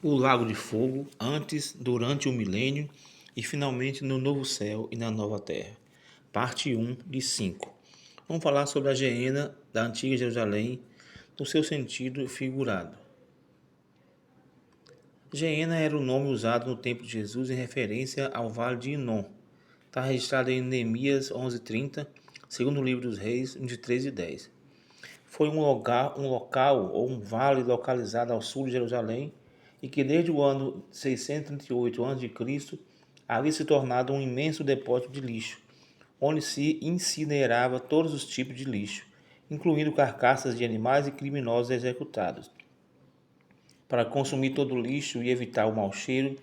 o lago de fogo, antes, durante o milênio e finalmente no novo céu e na nova terra. Parte 1 de 5. Vamos falar sobre a Geena da antiga Jerusalém no seu sentido figurado. Geena era o nome usado no tempo de Jesus em referência ao vale de Inom. Está registrado em Neemias 11:30, segundo o livro dos Reis 23:10. Foi um local ou um vale localizado ao sul de Jerusalém e que desde o ano 638 a.C. havia se tornado um imenso depósito de lixo, onde se incinerava todos os tipos de lixo, incluindo carcaças de animais e criminosos executados. Para consumir todo o lixo e evitar o mau cheiro,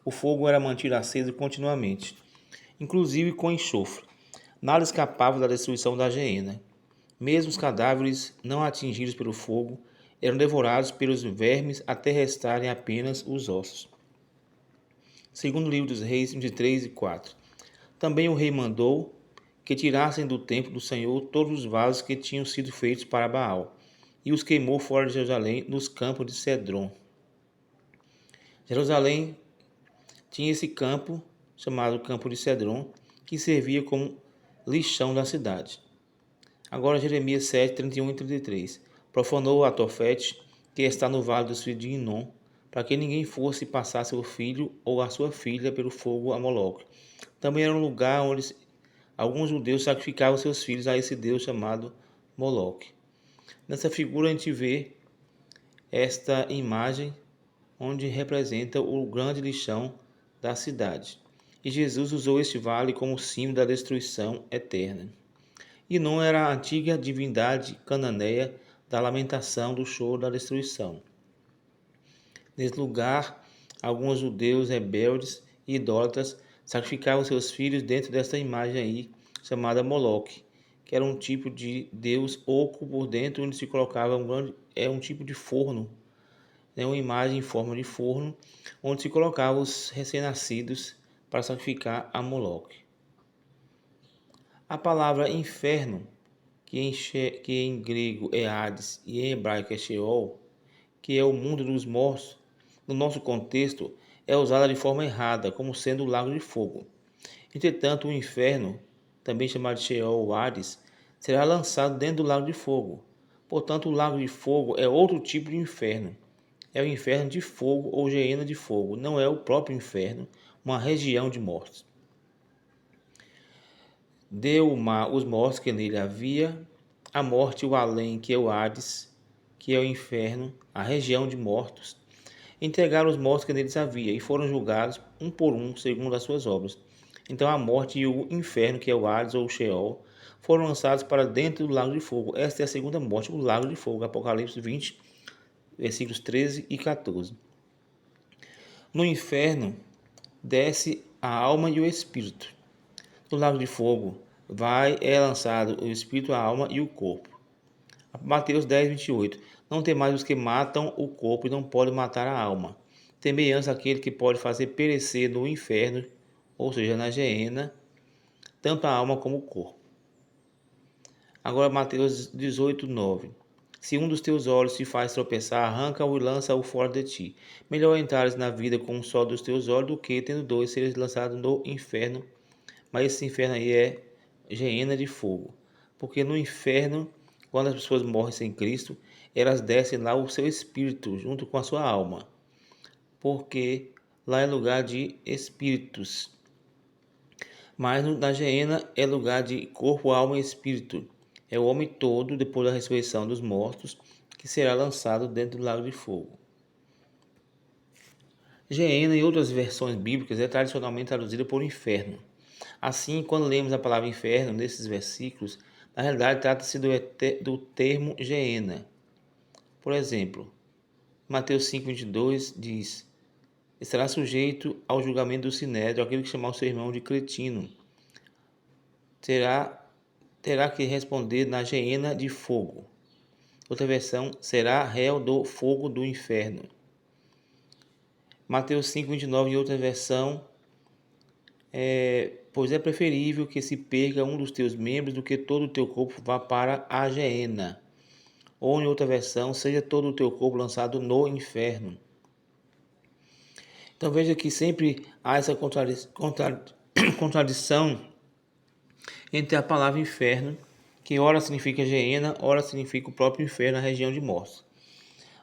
o fogo era mantido aceso continuamente, inclusive com enxofre. Nada escapava da destruição da Geena. Mesmo os cadáveres não atingidos pelo fogo eram devorados pelos vermes até restarem apenas os ossos. Segundo o livro dos Reis 23:4. Também o rei mandou que tirassem do templo do Senhor todos os vasos que tinham sido feitos para Baal, e os queimou fora de Jerusalém, nos campos de Cedron. Jerusalém tinha esse campo, chamado Campo de Cedron, que servia como lixão da cidade. Agora Jeremias 7, 31 e 33. Profanou a Tofete, que está no vale dos filhos de Inom, para que ninguém fosse passar seu filho ou a sua filha pelo fogo a Moloque. Também era um lugar onde alguns judeus sacrificavam seus filhos a esse deus chamado Moloque. Nessa figura a gente vê esta imagem onde representa o grande lixão da cidade. E Jesus usou este vale como símbolo da destruição eterna. Inom era a antiga divindade cananeia da lamentação, do choro, da destruição. Nesse lugar, alguns judeus rebeldes e idólatras sacrificavam seus filhos dentro dessa imagem aí, chamada Moloque, que era um tipo de deus oco por dentro, onde se colocava um tipo de forno, uma imagem em forma de forno, onde se colocava os recém-nascidos para sacrificar a Moloque. A palavra inferno, que em grego é Hades e em hebraico é Sheol, que é o mundo dos mortos, no nosso contexto é usada de forma errada, como sendo o lago de fogo. Entretanto, o inferno, também chamado de Sheol ou Hades, será lançado dentro do lago de fogo. Portanto, o lago de fogo é outro tipo de inferno. É o inferno de fogo ou Geena de fogo, não é o próprio inferno, uma região de mortos. Deu o mar os mortos que nele havia, a morte e o além, que é o Hades, que é o inferno, a região de mortos. Entregaram os mortos que neles havia, e foram julgados um por um, segundo as suas obras. Então a morte e o inferno, que é o Hades ou o Sheol, foram lançados para dentro do lago de fogo. Esta é a segunda morte, o lago de fogo. Apocalipse 20, versículos 13 e 14. No inferno, desce a alma e o espírito. No lago de fogo, é lançado o espírito, a alma e o corpo. Mateus 10, 28. Não temais os que matam o corpo e não podem matar a alma. Temei antes aquele que pode fazer perecer no inferno, ou seja, na Geena, tanto a alma como o corpo. Agora Mateus 18, 9. Se um dos teus olhos te faz tropeçar, arranca-o e lança-o fora de ti. Melhor entrares na vida com um só dos teus olhos do que, tendo dois, seres lançado no inferno. Mas esse inferno aí é Geena de fogo. Porque no inferno, quando as pessoas morrem sem Cristo, elas descem lá o seu espírito junto com a sua alma. Porque lá é lugar de espíritos. Mas na Geena é lugar de corpo, alma e espírito. É o homem todo, depois da ressurreição dos mortos, que será lançado dentro do lago de fogo. Geena, em outras versões bíblicas, é tradicionalmente traduzida por inferno. Assim, quando lemos a palavra inferno nesses versículos, na realidade trata-se do termo Geena. Por exemplo, Mateus 5:22 diz: estará sujeito ao julgamento do sinédrio aquele que chamar o seu irmão de cretino. Terá que responder na Geena de fogo. Outra versão, será réu do fogo do inferno. Mateus 5:29, em outra versão, pois é preferível que se perca um dos teus membros do que todo o teu corpo vá para a Geena. Ou em outra versão, seja todo o teu corpo lançado no inferno. Então veja que sempre há essa contradição entre a palavra inferno, que ora significa Geena, ora significa o próprio inferno, a região de mortos.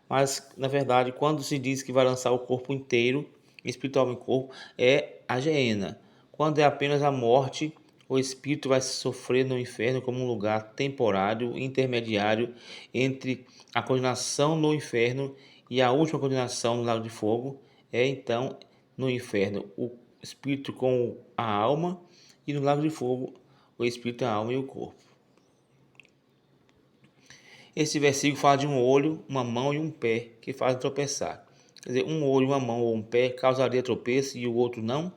Mas, na verdade, quando se diz que vai lançar o corpo inteiro, espiritual em corpo, é a Geena. Quando é apenas a morte, o espírito vai sofrer no inferno como um lugar temporário, intermediário entre a condenação no inferno e a última condenação no lago de fogo. É então no inferno o espírito com a alma e no lago de fogo o espírito, a alma e o corpo. Esse versículo fala de um olho, uma mão e um pé que fazem tropeçar. Quer dizer, um olho, uma mão ou um pé causaria tropeço e o outro não.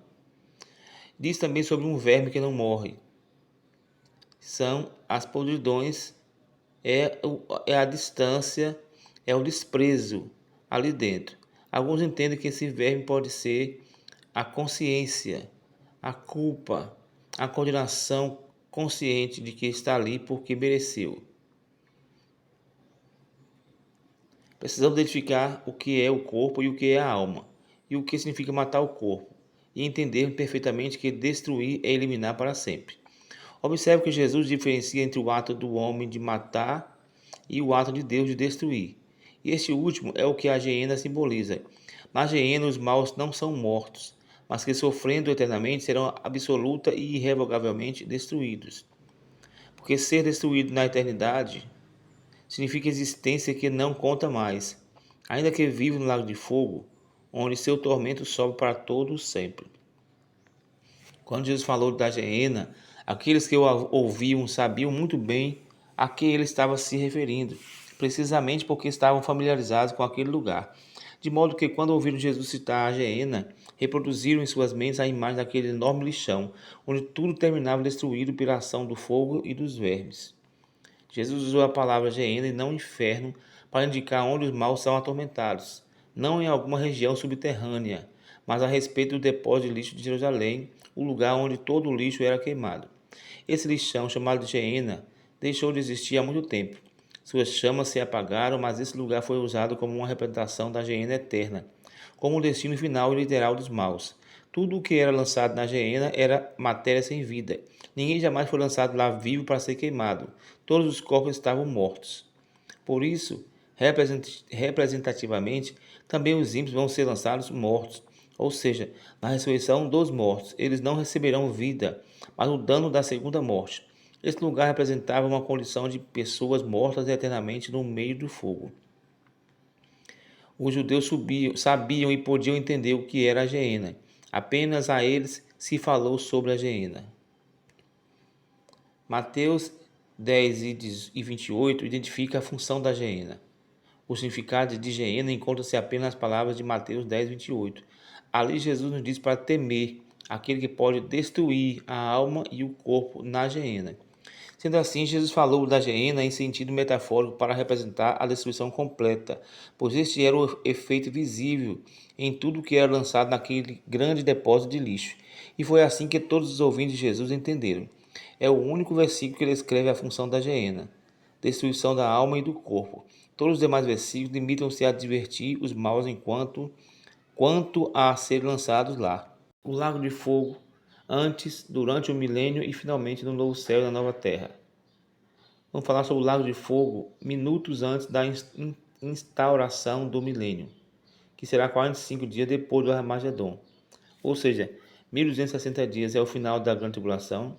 Diz também sobre um verme que não morre. São as podridões, é a distância, é o desprezo ali dentro. Alguns entendem que esse verme pode ser a consciência, a culpa, a condenação consciente de que está ali porque mereceu. Precisamos identificar o que é o corpo e o que é a alma, e o que significa matar o corpo, e entender perfeitamente que destruir é eliminar para sempre. Observe que Jesus diferencia entre o ato do homem de matar e o ato de Deus de destruir. E este último é o que a Geena simboliza. Na Geena, os maus não são mortos, mas que sofrendo eternamente serão absoluta e irrevogavelmente destruídos. Porque ser destruído na eternidade significa existência que não conta mais, ainda que vive no lago de fogo, onde seu tormento sobe para todos sempre. Quando Jesus falou da Geena, aqueles que o ouviam sabiam muito bem a que ele estava se referindo, precisamente porque estavam familiarizados com aquele lugar. De modo que, quando ouviram Jesus citar a Geena, reproduziram em suas mentes a imagem daquele enorme lixão, onde tudo terminava destruído pela ação do fogo e dos vermes. Jesus usou a palavra Geena e não inferno para indicar onde os maus são atormentados, não em alguma região subterrânea, mas a respeito do depósito de lixo de Jerusalém, o lugar onde todo o lixo era queimado. Esse lixão, chamado de Geena, deixou de existir há muito tempo. Suas chamas se apagaram, mas esse lugar foi usado como uma representação da Geena eterna, como o destino final e literal dos maus. Tudo o que era lançado na Geena era matéria sem vida. Ninguém jamais foi lançado lá vivo para ser queimado. Todos os corpos estavam mortos. Por isso, representativamente, também os ímpios vão ser lançados mortos. Ou seja, na ressurreição dos mortos, eles não receberão vida, mas o dano da segunda morte. Esse lugar representava uma condição de pessoas mortas eternamente no meio do fogo. Os judeus sabiam e podiam entender o que era a Geena. Apenas a eles se falou sobre a Geena. Mateus 10 e 28 identifica a função da Geena. O significado de Geena encontra-se apenas nas palavras de Mateus 10, 28. Ali Jesus nos diz para temer aquele que pode destruir a alma e o corpo na Geena. Sendo assim, Jesus falou da Geena em sentido metafórico para representar a destruição completa, pois este era o efeito visível em tudo que era lançado naquele grande depósito de lixo. E foi assim que todos os ouvintes de Jesus entenderam. É o único versículo que ele escreve a função da Geena, destruição da alma e do corpo. Todos os demais versículos limitam-se a advertir os maus quanto a serem lançados lá. O lago de fogo, antes, durante o milênio e finalmente no novo céu e na nova terra. Vamos falar sobre o lago de fogo minutos antes da instauração do milênio, que será 45 dias depois do Armagedon. Ou seja, 1260 dias é o final da grande tribulação,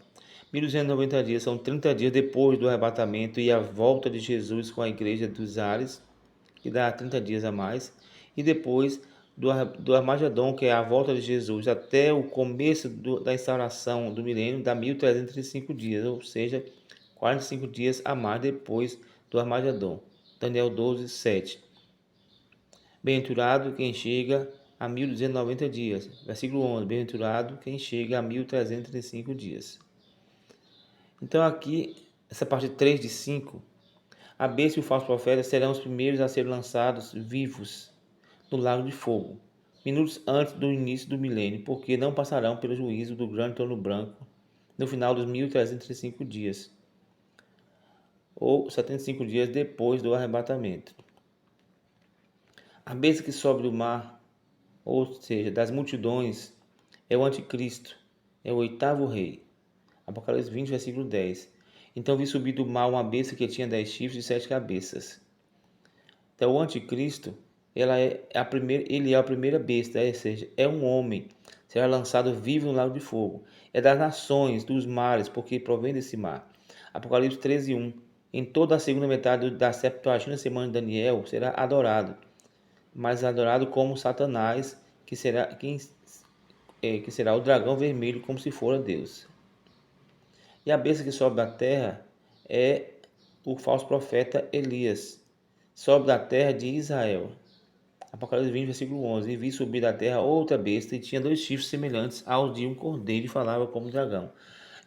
1290 dias são 30 dias depois do arrebatamento e a volta de Jesus com a igreja dos ares, que dá 30 dias a mais, e depois do Armagedon, que é a volta de Jesus, até o começo da instauração do milênio, dá 1335 dias, ou seja, 45 dias a mais depois do Armagedon. Daniel 12, 7. Bem-aventurado quem chega a 1290 dias. Versículo 11. Bem-aventurado quem chega a 1335 dias. Então aqui, essa parte 3 de 5, a besta e o falso profeta serão os primeiros a ser lançados vivos no lago de fogo, minutos antes do início do milênio, porque não passarão pelo juízo do grande trono branco no final dos 1335 dias, ou 75 dias depois do arrebatamento. A besta que sobe do mar ou seja, das multidões, é o anticristo, é o oitavo rei. Apocalipse 20, versículo 10. Então vi subir do mar uma besta que tinha 10 chifres e 7 cabeças. Então o anticristo, ele é a primeira besta, ou seja, é um homem, será lançado vivo no lago de fogo. É das nações, dos mares, porque provém desse mar. Apocalipse 13, 1. Em toda a segunda metade da 70ª semana de Daniel será adorado, mas adorado como Satanás, que será o dragão vermelho, como se fora Deus. E a besta que sobe da terra é o falso profeta Elias, sobe da terra de Israel. Apocalipse 20, versículo 11. E vi subir da terra outra besta, e tinha 2 chifres semelhantes aos de um cordeiro, e falava como dragão.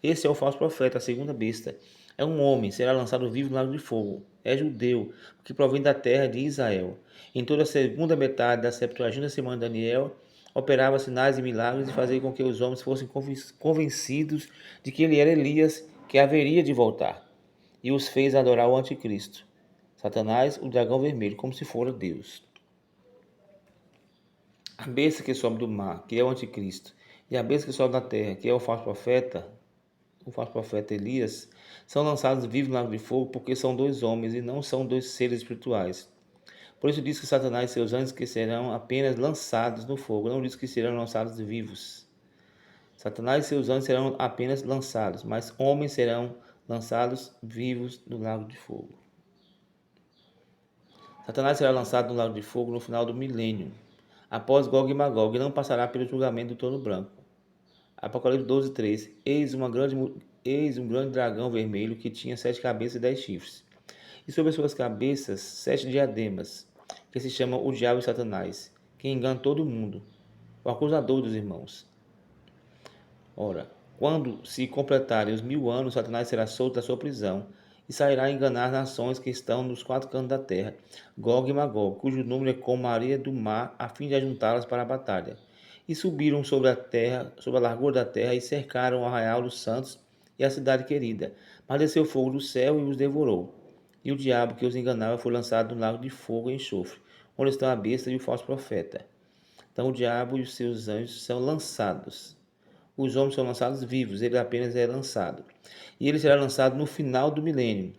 Esse é o falso profeta, a segunda besta. É um homem, será lançado vivo no lago de fogo. É judeu, que provém da terra de Israel. Em toda a segunda metade da 70ª semana de Daniel, operava sinais e milagres e fazia com que os homens fossem convencidos de que ele era Elias, que haveria de voltar. E os fez adorar o anticristo, Satanás, o dragão vermelho, como se fora Deus. A besta que sobe do mar, que é o anticristo, e a besta que sobe da terra, que é o falso profeta Elias, são lançados vivos no lago de fogo, porque são 2 homens e não são 2 seres espirituais. Por isso diz que Satanás e seus anjos que serão apenas lançados no fogo, não diz que serão lançados vivos. Satanás e seus anjos serão apenas lançados, mas homens serão lançados vivos no lago de fogo. Satanás será lançado no lago de fogo no final do milênio, após Gog e Magog, e não passará pelo julgamento do trono branco. Apocalipse 12, 3. Eis um grande dragão vermelho que tinha 7 cabeças e 10 chifres. E sobre as suas cabeças 7 diademas, que se chamam o diabo e Satanás, que engana todo mundo, o acusador dos irmãos. Ora, quando se completarem os 1000 anos, Satanás será solto da sua prisão e sairá a enganar as nações que estão nos 4 cantos da terra, Gog e Magog, cujo número é como a areia do mar, a fim de ajuntá-las para a batalha. E subiram sobre a terra, sobre a largura da terra, e cercaram o arraial dos santos e a cidade querida. Mas desceu fogo do céu e os devorou. E o diabo que os enganava foi lançado no lago de fogo e enxofre, onde estão a besta e o falso profeta. Então o diabo e os seus anjos são lançados. Os homens são lançados vivos, ele apenas é lançado. E ele será lançado no final do milênio.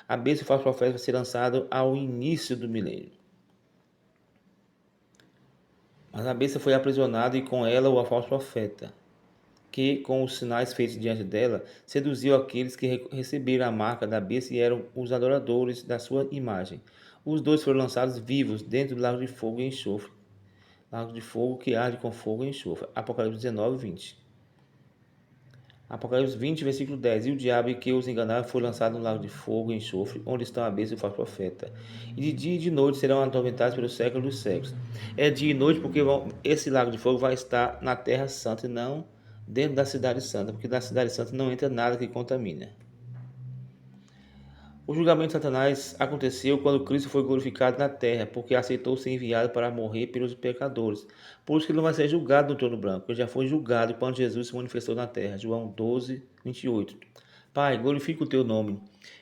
A besta e o falso profeta vai ser lançado ao início do milênio. Mas a besta foi aprisionada e com ela o falso profeta, que, com os sinais feitos diante dela, seduziu aqueles que receberam a marca da besta e eram os adoradores da sua imagem. Os 2 foram lançados vivos dentro do lago de fogo e enxofre. Lago de fogo que arde com fogo e enxofre. Apocalipse 19, 20. Apocalipse 20, versículo 10. E o diabo que os enganava foi lançado no lago de fogo e enxofre, onde estão a besta e o falso profeta. E de dia e de noite serão atormentados pelos séculos dos séculos. É dia e noite porque esse lago de fogo vai estar na terra santa e não dentro da cidade santa, porque na cidade santa não entra nada que contamina. O julgamento de Satanás aconteceu quando Cristo foi glorificado na terra, porque aceitou ser enviado para morrer pelos pecadores. Por isso que ele não vai ser julgado no trono branco, ele já foi julgado quando Jesus se manifestou na terra. João 12, 28. Pai, glorifica o teu nome.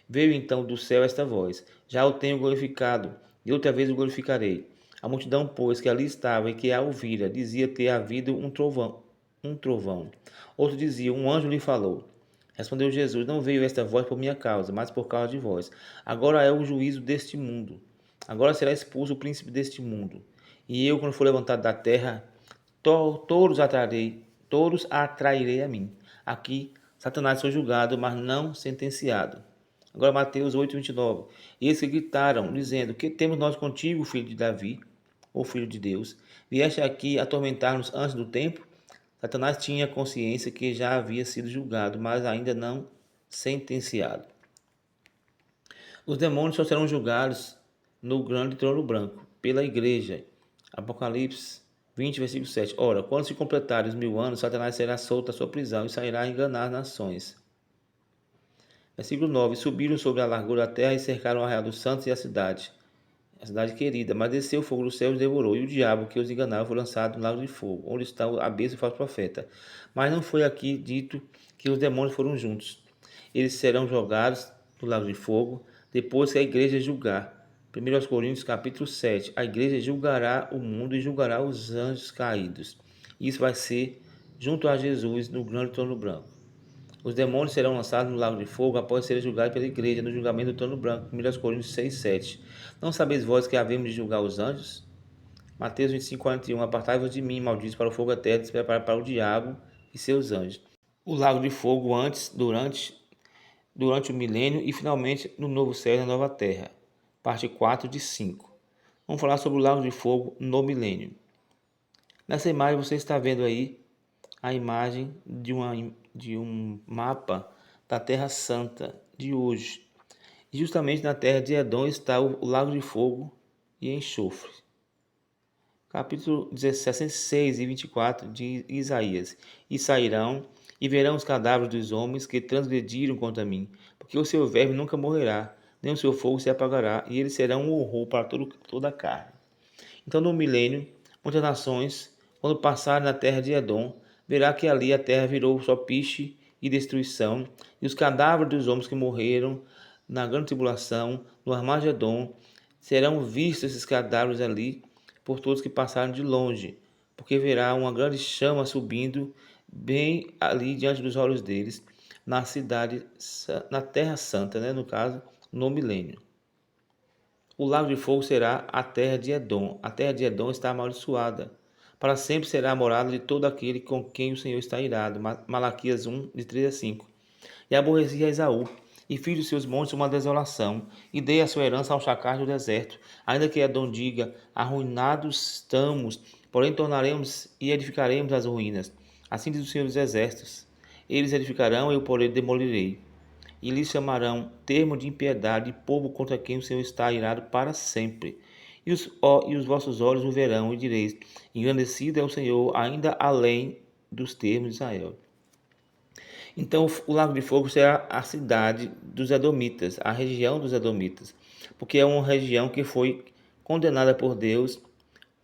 Veio então do céu esta voz: já o tenho glorificado, e outra vez o glorificarei. A multidão, pois, que ali estava e que a ouvira, dizia ter havido um trovão. Outro dizia: um anjo lhe falou. Respondeu Jesus: não veio esta voz por minha causa, mas por causa de vós. Agora é o juízo deste mundo. Agora será expulso o príncipe deste mundo. E eu, quando for levantado da terra, todos atrairei a mim. Aqui, Satanás foi julgado, mas não sentenciado. Agora, Mateus 8, 29. E eles que gritaram, dizendo: que temos nós contigo, filho de Davi, ou filho de Deus? Vieste aqui atormentar-nos antes do tempo? Satanás tinha consciência que já havia sido julgado, mas ainda não sentenciado. Os demônios só serão julgados no grande trono branco, pela igreja. Apocalipse 20, versículo 7. Ora, quando se completarem os 1000 anos, Satanás será solto da sua prisão e sairá a enganar as nações. Versículo 9. Subiram sobre a largura da terra e cercaram o arraial dos santos e a cidade querida, mas desceu o fogo do céu e os devorou, e o diabo que os enganava foi lançado no lago de fogo, onde está a besta e o falso profeta. Mas não foi aqui dito que os demônios foram juntos. Eles serão jogados no lago de fogo, depois que a igreja julgar. 1 Coríntios capítulo 7. A igreja julgará o mundo e julgará os anjos caídos. Isso vai ser junto a Jesus no grande trono branco. Os demônios serão lançados no lago de fogo após serem julgados pela igreja no julgamento do trono branco. 1 Coríntios 6, 7. Não sabeis vós que havemos de julgar os anjos? Mateus 25, 41. Apartai-vos de mim, malditos, para o fogo eterno, se preparar para o diabo e seus anjos. O lago de fogo antes, durante o milênio e finalmente no novo céu e na nova terra. Parte 4 de 5. Vamos falar sobre o lago de fogo no milênio. Nessa imagem você está vendo aí a imagem de um mapa da Terra Santa de hoje. E justamente na terra de Edom está o lago de fogo e enxofre. Capítulo 66 e 24 de Isaías. E sairão e verão os cadáveres dos homens que transgrediram contra mim, porque o seu verme nunca morrerá, nem o seu fogo se apagará, e eles serão um horror para toda a carne. Então, no milênio, muitas nações, quando passarem na terra de Edom, verá que ali a terra virou só piche e destruição, e os cadáveres dos homens que morreram na grande tribulação, no Armagedon, serão vistos esses cadáveres ali por todos que passaram de longe, porque verá uma grande chama subindo bem ali diante dos olhos deles, na cidade, na Terra Santa, no caso, no milênio. O lago de fogo será a terra de Edom. A terra de Edom está amaldiçoada. Para sempre será a morada de todo aquele com quem o Senhor está irado. Malaquias 1, de 3 a 5. E aborreci a Esaú, e fiz dos seus montes uma desolação, e dei a sua herança aos chacais do deserto. Ainda que Edom diga, arruinados estamos, porém tornaremos e edificaremos as ruínas. Assim diz o Senhor dos Exércitos. Eles edificarão e eu, porém, demolirei. E lhes chamarão termo de impiedade, povo contra quem o Senhor está irado para sempre. E os vossos olhos o verão, e direis, engrandecido é o Senhor, ainda além dos termos de Israel. Então o lago de fogo será a cidade dos Edomitas, a região dos Edomitas, porque é uma região que foi condenada por Deus,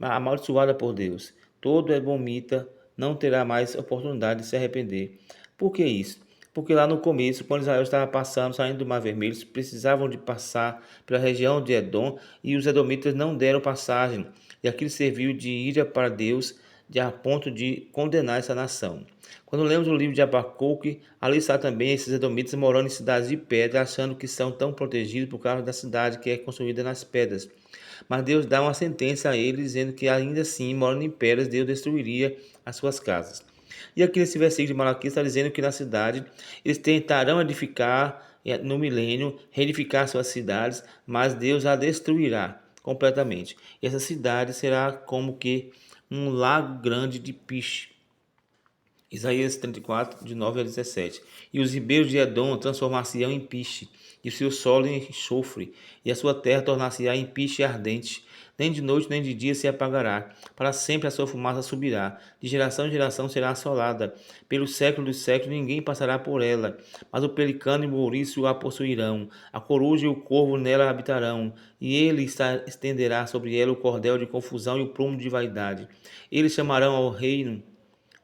amaldiçoada por Deus. Todo Edomita não terá mais oportunidade de se arrepender. Por que isso? Porque lá no começo, quando Israel estava passando, saindo do Mar Vermelho, eles precisavam de passar pela região de Edom e os Edomitas não deram passagem. E aquilo serviu de ira para Deus, a ponto de condenar essa nação. Quando lemos o livro de Abacuque, ali está também esses edomitas morando em cidades de pedra, achando que são tão protegidos por causa da cidade que é construída nas pedras. Mas Deus dá uma sentença a eles, dizendo que ainda assim, morando em pedras, Deus destruiria as suas casas. E aqui nesse versículo de Malaquias está dizendo que na cidade eles tentarão edificar no milênio, reedificar suas cidades, mas Deus a destruirá completamente. E essa cidade será como que um lago grande de piche. Isaías 34, de 9 a 17. E os ribeiros de Edom transformar-se-ão em piche, e o seu solo em enxofre, e a sua terra tornar-se-á em piche ardente. Nem de noite nem de dia se apagará, para sempre a sua fumaça subirá. De geração em geração será assolada. Pelo século dos séculos ninguém passará por ela. Mas o pelicano e o ouriço a possuirão. A coruja e o corvo nela habitarão. E ele estenderá sobre ela o cordel de confusão e o prumo de vaidade. Eles chamarão ao reino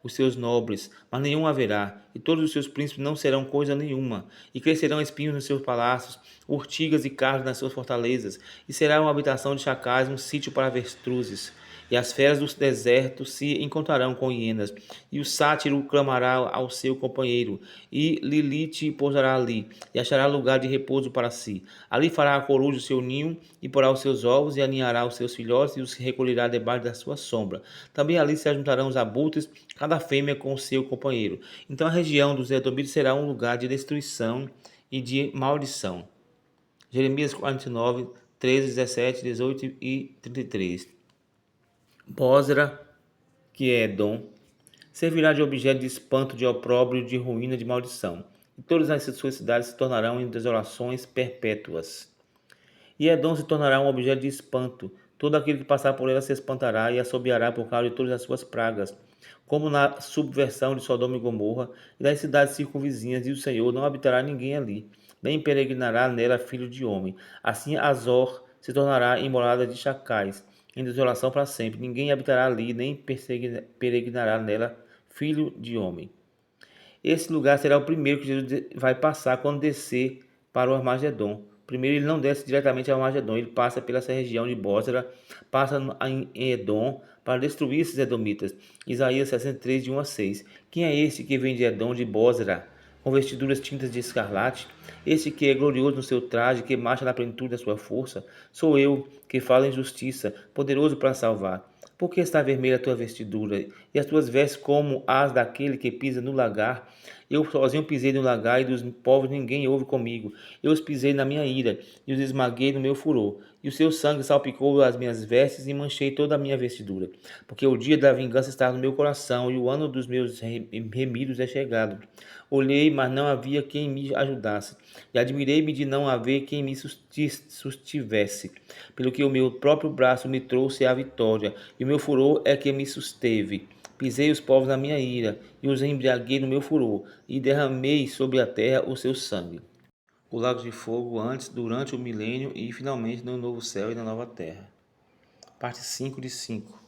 os seus nobres, mas nenhum haverá, e todos os seus príncipes não serão coisa nenhuma, e crescerão espinhos nos seus palácios, urtigas e cardos nas suas fortalezas, e será uma habitação de chacais, um sítio para avestruzes. E as feras do deserto se encontrarão com hienas, e o sátiro clamará ao seu companheiro, e Lilite pousará ali, e achará lugar de repouso para si. Ali fará a coruja o seu ninho, e porá os seus ovos, e aninhará os seus filhotes, e os recolherá debaixo da sua sombra. Também ali se ajuntarão os abutres, cada fêmea com o seu companheiro. Então a região dos Edomitas será um lugar de destruição e de maldição. Jeremias 49, 13, 17, 18 e 33. Bósra, que é Edom, servirá de objeto de espanto, de opróbrio, de ruína, de maldição. E todas as suas cidades se tornarão em desolações perpétuas. E Edom se tornará um objeto de espanto. Todo aquele que passar por ela se espantará e assobiará por causa de todas as suas pragas. Como na subversão de Sodoma e Gomorra e das cidades circunvizinhas, e o Senhor não habitará ninguém ali, nem peregrinará nela filho de homem. Assim Azor se tornará em morada de chacais, em desolação para sempre. Ninguém habitará ali, nem peregrinará nela filho de homem. Esse lugar será o primeiro que Jesus vai passar quando descer para o Armagedon. Primeiro, ele não desce diretamente ao Mar de Edom, ele passa pela essa região de Bósra, passa em Edom para destruir esses edomitas. Isaías 63, de 1 a 6. Quem é este que vem de Edom, de Bósra, com vestiduras tintas de escarlate? Este que é glorioso no seu traje, que marcha na plenitude da sua força? Sou eu, que falo em justiça, poderoso para salvar. Por que está vermelha a tua vestidura, e as tuas vestes como as daquele que pisa no lagar? Eu sozinho pisei no lagar, e dos povos ninguém houve comigo. Eu os pisei na minha ira, e os esmaguei no meu furor. E o seu sangue salpicou as minhas vestes, e manchei toda a minha vestidura. Porque o dia da vingança está no meu coração, e o ano dos meus remidos é chegado. Olhei, mas não havia quem me ajudasse, e admirei-me de não haver quem me sustivesse. Pelo que o meu próprio braço me trouxe a vitória, e o meu furor é que me susteve. Pisei os povos na minha ira, e os embriaguei no meu furor, e derramei sobre a terra o seu sangue. O lago de fogo antes, durante o milênio e finalmente no novo céu e na nova terra. Parte 5 de 5.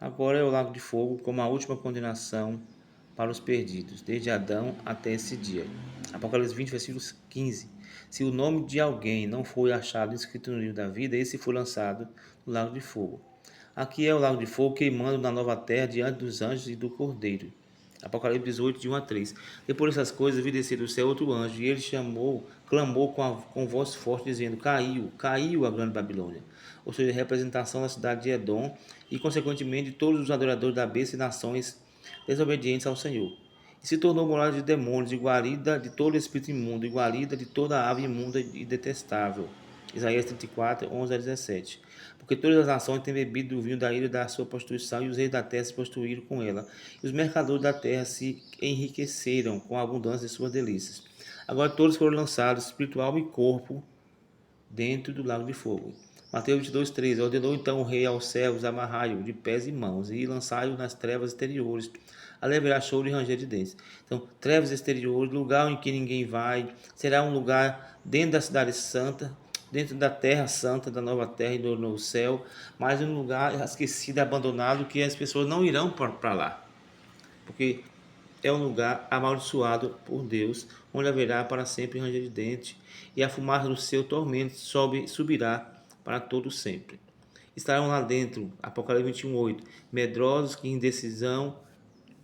Agora é o lago de fogo como a última condenação para os perdidos, desde Adão até esse dia. Apocalipse 20, versículo 15. Se o nome de alguém não foi achado escrito no livro da vida, esse foi lançado no lago de fogo. Aqui é o lago de fogo queimando na nova terra diante dos anjos e do Cordeiro. Apocalipse 18, de 1 a 3. Depois dessas coisas, vi descer do céu outro anjo, e ele clamou com voz forte, dizendo: Caiu, caiu a grande Babilônia. Ou seja, a representação da cidade de Edom, e consequentemente de todos os adoradores da besta e nações desobedientes ao Senhor. E se tornou morada de demônios, e guarida de todo espírito imundo, e guarida de toda ave imunda e detestável. Isaías 34, 11 a 17. Porque todas as nações têm bebido do vinho da ira da sua prostituição, e os reis da terra se prostituíram com ela. E os mercadores da terra se enriqueceram com a abundância de suas delícias. Agora todos foram lançados, espiritual e corpo, dentro do lago de fogo. Mateus 22, 13. Ordenou então o rei aos servos: amarrai-o de pés e mãos, e lançai-o nas trevas exteriores. Ali haverá choro e ranger de dentes. Então, trevas exteriores, lugar em que ninguém vai, será um lugar dentro da cidade santa, dentro da terra santa, da nova terra e do novo céu, mas um lugar esquecido, abandonado, que as pessoas não irão para lá, porque é um lugar amaldiçoado por Deus, onde haverá para sempre ranger de dentes, e a fumaça do seu tormento subirá para todo sempre. Estarão lá dentro, Apocalipse 21:8, medrosos que indecisão,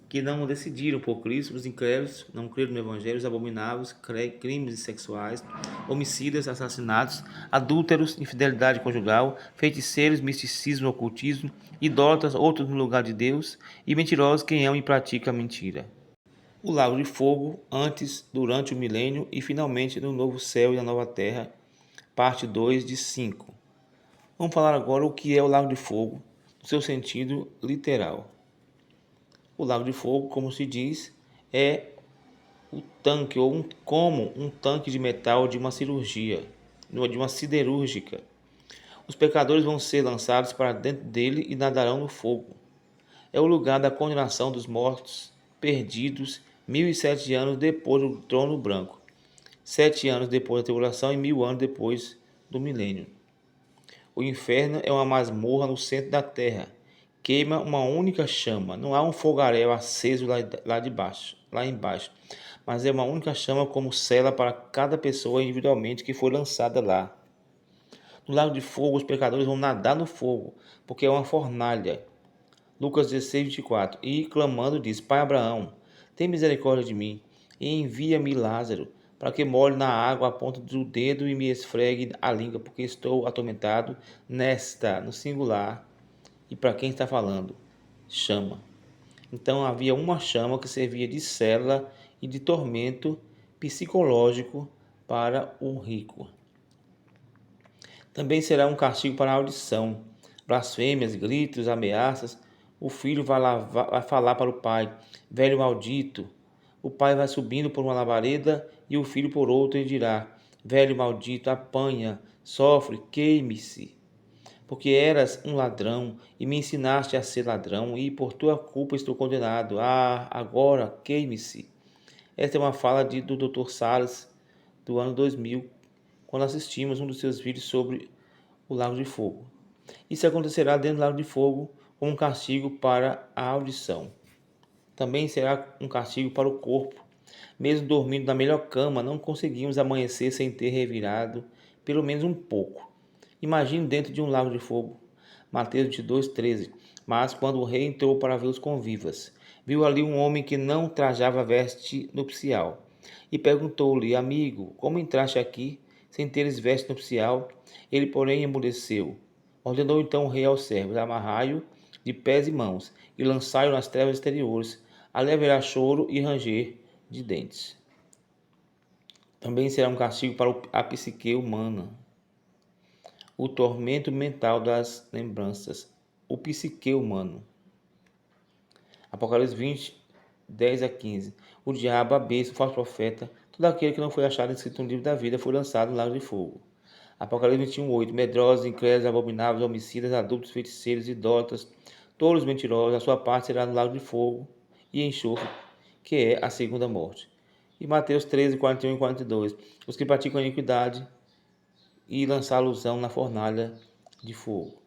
que não decidiram por Cristo, os incrédulos, não creram no Evangelho, os abomináveis, crimes sexuais, homicidas, assassinatos, adúlteros, infidelidade conjugal, feiticeiros, misticismo, ocultismo, idólatras, outros no lugar de Deus, e mentirosos, quem ama e pratica a mentira. O lago de fogo, antes, durante o milênio e finalmente no novo céu e na nova terra, parte 2 de 5. Vamos falar agora o que é o lago de fogo, no seu sentido literal. O lago de fogo, como se diz, é o tanque ou como um tanque de metal de uma cirurgia, de uma siderúrgica. Os pecadores vão ser lançados para dentro dele e nadarão no fogo. É o lugar da condenação dos mortos perdidos 1007 anos depois do trono branco, 7 anos depois da tribulação e 1000 anos depois do milênio. O inferno é uma masmorra no centro da terra. Queima uma única chama. Não há um fogaréu aceso lá embaixo, mas é uma única chama como cela para cada pessoa individualmente que foi lançada lá. No lago de fogo, os pecadores vão nadar no fogo, porque é uma fornalha. Lucas 16, 24. E clamando diz: Pai Abraão, tem misericórdia de mim, e envia-me Lázaro, para que molhe na água a ponta do dedo e me esfregue a língua, porque estou atormentado no singular. E para quem está falando? Chama. Então havia uma chama que servia de cela e de tormento psicológico para o rico. Também será um castigo para a audição, blasfêmias, gritos, ameaças. O filho vai falar para o pai: velho maldito. O pai vai subindo por uma labareda e o filho por outra e dirá: velho maldito, apanha, sofre, queime-se. Porque eras um ladrão e me ensinaste a ser ladrão, e por tua culpa estou condenado. Ah, agora queime-se. Esta é uma fala do Dr. Salles, do ano 2000, quando assistimos um dos seus vídeos sobre o Lago de Fogo. Isso acontecerá dentro do Lago de Fogo como um castigo para a audição. Também será um castigo para o corpo, Mesmo dormindo na melhor cama, não conseguimos amanhecer sem ter revirado pelo menos um pouco. Imagine dentro de um lago de fogo. Mateus 22:13. Mas quando o rei entrou para ver os convivas, viu ali um homem que não trajava veste nupcial. E perguntou-lhe: Amigo, como entraste aqui sem teres veste nupcial? Ele, porém, emudeceu. Ordenou então o rei aos servos: Amarrai-o de pés e mãos e lançai-o nas trevas exteriores. Ali haverá choro e ranger de dentes. Também será um castigo para a psique humana, o tormento mental das lembranças, o psique humano. Apocalipse 20, 10-15. O diabo, a besta, o falso profeta, todo aquele que não foi achado escrito no livro da vida foi lançado no lago de fogo. Apocalipse 21:8. Medrosos, incrédulos, abomináveis, homicidas, adultos, feiticeiros, idólatras, todos mentirosos, a sua parte será no lago de fogo e enxofre, que é a segunda morte. E Mateus 13:41-42. Os que praticam a iniquidade e lançar alusão na fornalha de fogo.